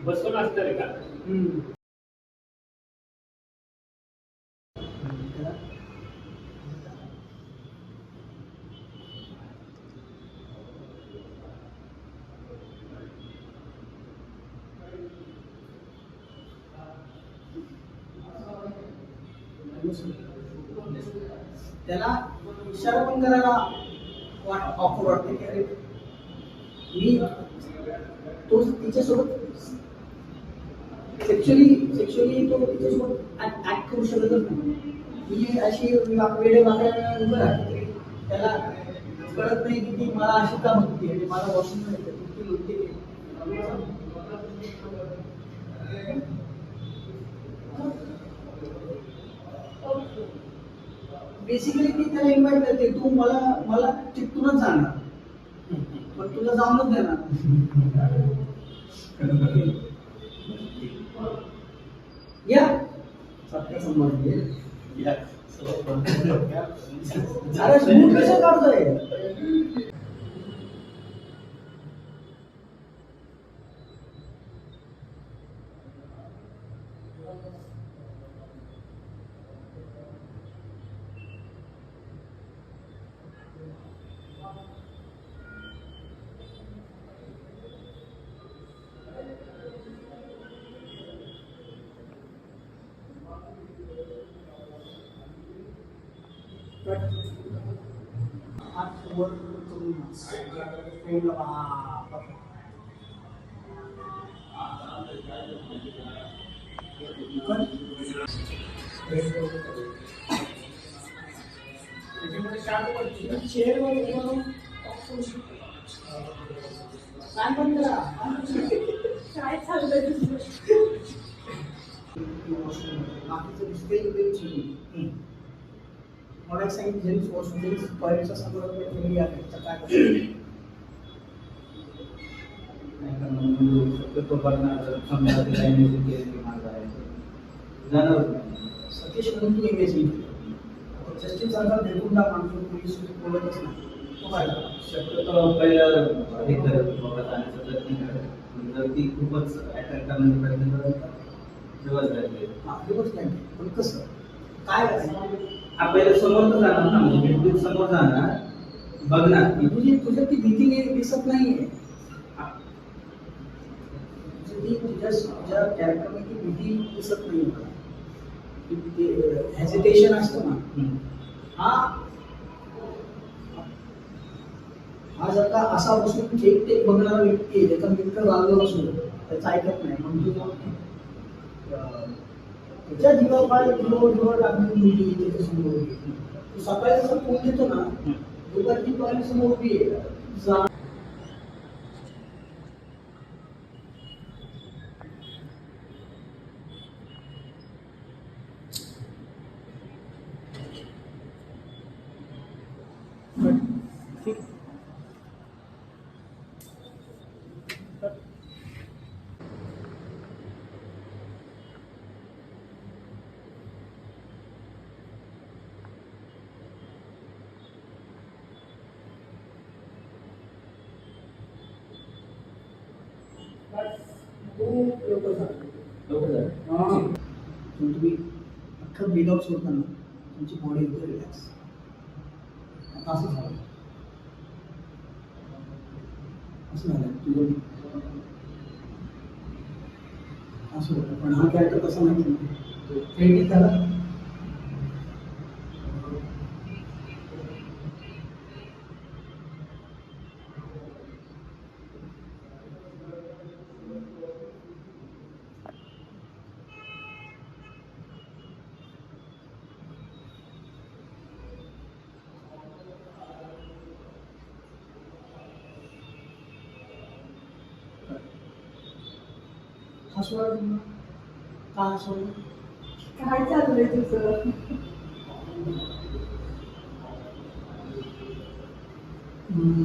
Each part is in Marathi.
बसून असणार आहे का? त्याला इशारा पण करायला ऑफर वाटते की अरे मी तो तिच्यासोबत सेक्शुअली तो तिच्यासोबत ऍक्ट करू शकतच नाही. ही अशी वेळे वाकड्या उभं राहते, त्याला कळत नाही की ती मला अशी का बघते आणि मला वॉशरूम नाही. बेसिकली ती त्याला इन्व्हाइट करते, तू मला चित्तूनच जाणार पण तुला जाऊनच देणार. या संबंध कसं काढतोय. मला एक सांगितलं जेम्स वॉशिंग्टन टॉयलेटच्या समोर ठेवली आहे काय सतीश म्हणून तू इमेज जस्टिस सरकार भेटून माणूस पोलीस बोलतच नाही. शक्यतो पहिलं हे करत जाण्याचा प्रयत्न करत जर ती खूपच अटॅक करण्याचा प्रयत्न करत दिवस नाही पण कसं काय हा पहिलं समोर तर जाणार ना, म्हणजे बिलकुल समोर जाणार बघणार की तुझ्या ती भीती दिसत नाहीये. तुझ्या कॅरेक्टरमध्ये ती भीती दिसत नाही. हेजिटेशन असतं ना, हा जर का असा बसून टेक बघणारा व्यक्ती आहे, त्याचा मित्र लागलो असो त्याचं ऐकत नाही म्हणतो त्याच्या जीवावर लागली मुलगी त्याच्या समोर उभी. सकाळी जसं फोन देतो ना, दुपारची टॉयलेट समोर उभी आहे. तुम्ही अख्खं ब्रीद आउट सोडताना तुमची बॉडी होते रिलॅक्स. आता असं झालं तुझं असं होतं, पण हा कॅरेक्टर तसा माहिती नाही त्याला हसवलं का हसवलं काय चाललंय तुझं.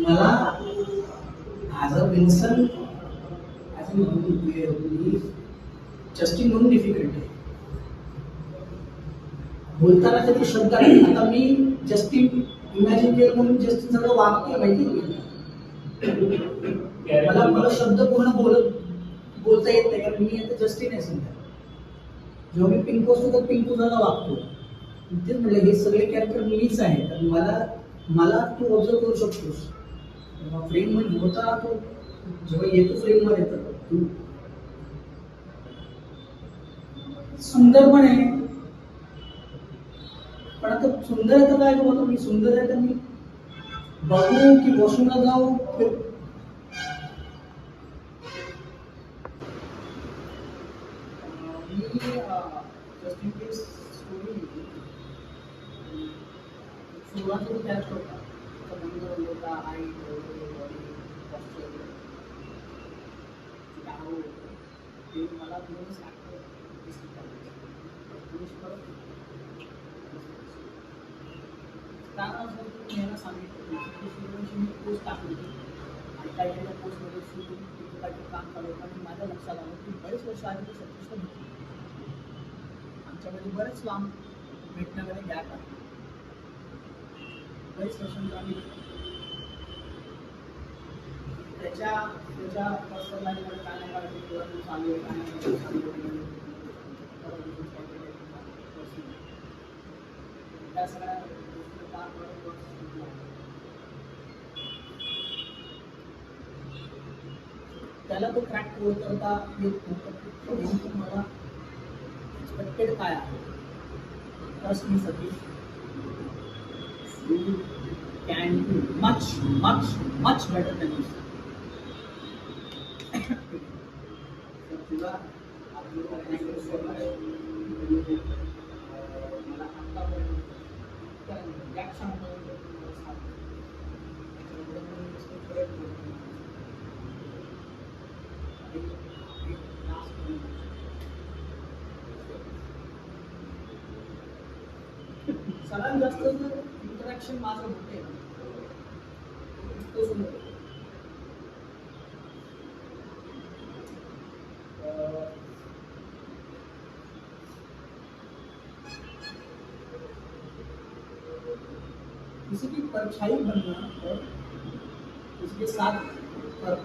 मला ॲज अ विन्सन जस्टिन म्हणून डिफिकल्ट आहे बोलताना त्याचे शब्द आहेत. आता मी जस्टिन इमॅजिन केलं म्हणून जस्टिन सगळं वागते माहिती मला शब्द पूर्ण बोलता येत नाही, कारण मी आता जस्टिन आहे सध्या. जेव्हा मी पिंकू असतो तर पिंकू जरा वागतो. तेच म्हटलं हे सगळे कॅरेक्टर मीच आहे, तर मला तू ऑब्झर्व करू शकतोस. फ्रेम मध्ये होता तो, जेव्हा येतो फ्रेम मध्ये तर तू सुंदर पण आहे. पण आता सुंदर आहे तर काय बोलतो मी, सुंदर आहे तर मी बघू की वॉशरूमला जाऊ. मी जस्टिन केस स्टोरी लिहिली. सुरुवातीला कॅरेक्टर होता, बंद होता, आई बॉडी पॉस्चर ते मला दिवस कारण असं की यांना सांगितलं मी पोस्ट टाकली आणि काही काही पोस्टमध्ये शूटिंग तिथे काहीतरी काम चालू होतं आणि माझ्या लक्षात आलं की बरेच वर्ष आधी मी सत्कृष्ट भेटली. आमच्यामध्ये बरेच लांब भेटण्यामध्ये गॅप आहे. बरेच वर्षांचा आम्ही त्याच्या पर्सनल लाईफमध्ये काय नाही काढतो किंवा तू चालू आहे काय नाही चालू आहे त्या सगळ्या त्याला तो क्रॅक करता येत नव्हतं. मला एक्सपेक्टेड काय आहे, trust me Satish, you can do much much much better than this. तुला थँक्यू सो मच. मला आत्तापर्यंत सगळ्यात जास्त इंटरॅक्शन माझं होते किसी की परछाई बनना और किसी के साथ फर्क.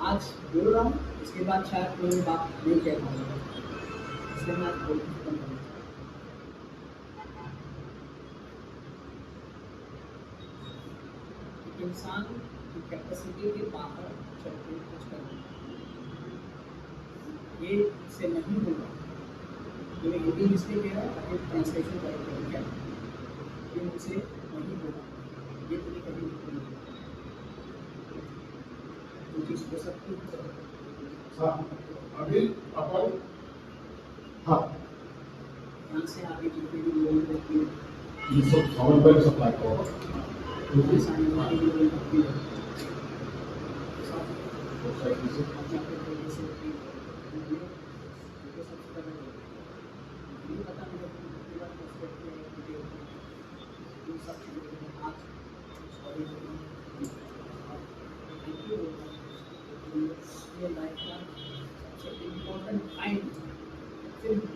आज बोल रहा हूँ, इसके बाद शायद कोई बात नहीं कह पाऊंगा, इसलिए मैं आज बोलना खत्म करूँगा. इंसान की कैपेसिटी के बाहर चल के कुछ करना ये इससे नहीं होगा. ये भी मिस्टेक है, अगर ट्रांसलेशन करेंगे क्या ये मुझसे नहीं होगा, ये तुम्हें कभी नहीं होगा. जो चीज़ हो सकती है अभी अपन हाँ यहाँ से आगे जितने भी लोग होती है ये सब समझ में सप्लाई को उनके सामने वाले भी लोग होती है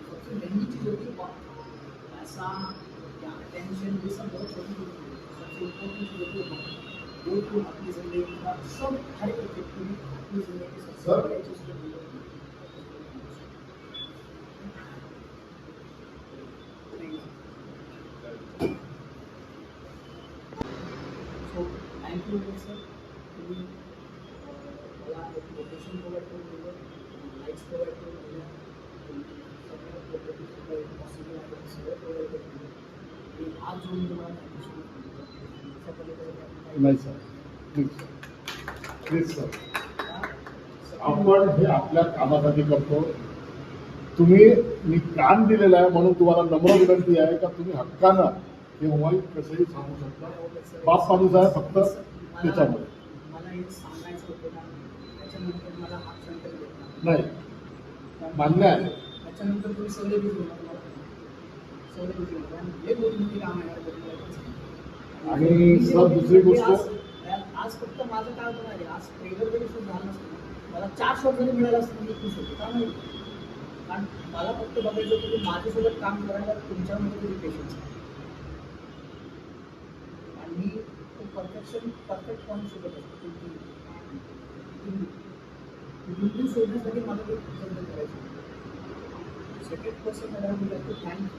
सबसे महंगी चीज़ होती है पैसा या अटेंशन, ये सब बहुत छोटी चीज़ है. सबसे इम्पोर्टेंट चीज़ होती है वो तुम अपनी जिंदगी का सब हर एक व्यक्ति में अपनी जिंदगी की सबसे बड़ी चीज़ को थैंक यू सर. तुम्ही मला लोकेशन प्रोवाइड करून दिलं, लाईट्स प्रोवाइड करून दिल्या, पॉसिबल आहे सगळं प्रोवाइड करून दिलं. मी आज जोडून तुम्हाला नाही सर प्लीज सर आपण हे आपल्या कामासाठी करतो. तुम्ही मी काम दिलेलं आहे म्हणून तुम्हाला नम्र विनंती आहे का तुम्ही हक्कानं हे मोबाईल कसंही सांगू शकता. बाप माणूस आहे फक्त त्याच्यामुळे मला हे सांगायचं होतं ना, त्याच्यानंतर मला हा संकल्प घेतला नाही मान्य आहे. त्याच्यानंतर तुम्ही सवले बिझी होणार, सवले बिझी होणार आणि हे बहुत मोठी काम आहे. आणि सर दुसरी गोष्ट आज फक्त माझं काय होतं नाही, आज ट्रेलर जरी शूट झालं नसतं मला 4 शॉट जरी मिळाला असतं मी खुश होतो. का नाही, कारण मला फक्त बघायचं होतं की माझ्यासोबत काम करायला तुमच्यामध्ये किती पेशन्स आहे. 100% परफेक्ट पॉईंट शोधत असतो बिल्डिंग शोधण्यासाठी मला ते कंटेंट करायचं सेकंड पर्सन मला मी लागतो थँक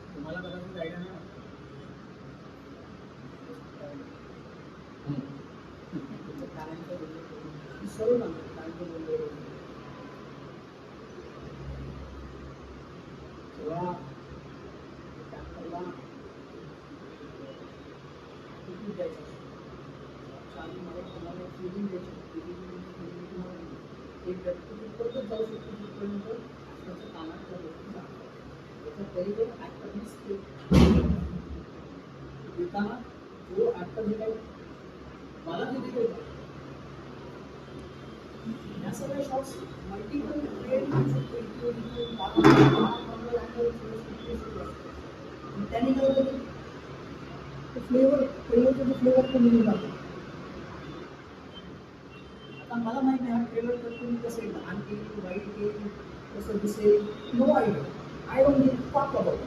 तुम्हाला कदाचित आयडिया नाही सर्व जेव्हा ट्रॅक्टरला तिकीट द्यायचं चालू मला तुम्हाला फिलिंग द्यायची एक व्यक्ती तिथपर्यंत जाऊ शकतो तिथपर्यंत त्याच्या कामात त्या गोष्टी जातात त्याच्या पहिले ॲक्टरने देताना जो ॲक्टर जे काही मला किती देतो या सगळ्या शॉट्स मल्टिपल त्यांनी काय होतं फ्लेवर कमी जातो आता मला माहित नाही हा ट्रेलर तर तुम्ही कसं येईल आणखी वाईट येईल कसं दिसेल no idea I don't need talk about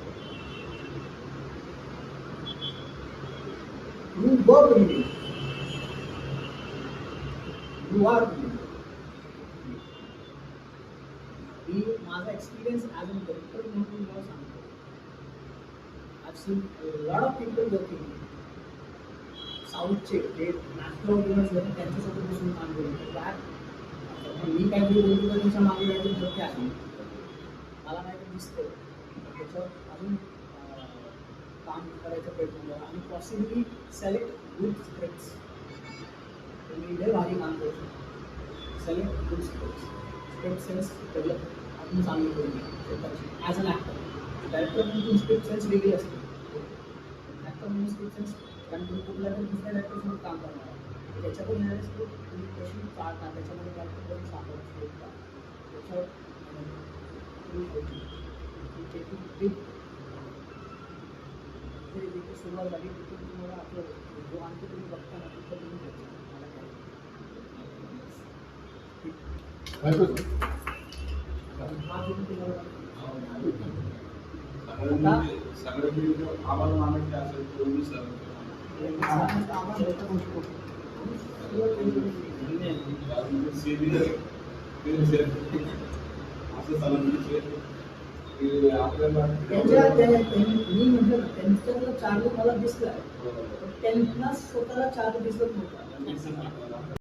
you work with it you are मी माझा एक्सपिरियन्स ॲज अन डायरेक्टर म्हणून तुम्हाला सांगतो I seen lot of people working साऊथचे जे नॅशनल ऑर्गनाइज होते त्यांच्यासोबत बसून काम केलं त्यात मी काहीतरी बोलतो तर त्यांच्या मागे काहीतरी धोके आहे मला काहीतरी दिसतं त्याच्यावर अजून काम करायचा प्रयत्न करा आणि पॉसिबली सिलेक्ट गुड स्क्रिप्ट्स तुम्ही लय भारी काम करू शकतो select good script sense develop आपण चांगली करून स्वतःची ॲज अन ॲक्टर डायरेक्टर म्हणून स्क्रिप्ट सेन्स वेगळी असते ॲक्टर म्हणून स्क्रिप्ट सेन्स कारण तुम्ही कुठल्या तरी दुसऱ्या डायरेक्टरसोबत काम करणार त्याच्याकडून येणारे स्क्रिप्ट तुम्ही कशी काढता त्याच्यामध्ये कॅरेक्टर करून सापडा स्क्रिप्ट त्याच्यावर जिथे सुरुवात झाली तिथून तुम्हाला आपलं जो आणखी तुम्ही बघता ना तिथं तुम्ही मला आम्हाला मानायचे असेल पूर्वी सर असं चालू आपल्याला मी म्हटलं त्यांच्याकडे चार्ज मला दिसला त्यांना स्वतःला चार्ज दिसत नव्हता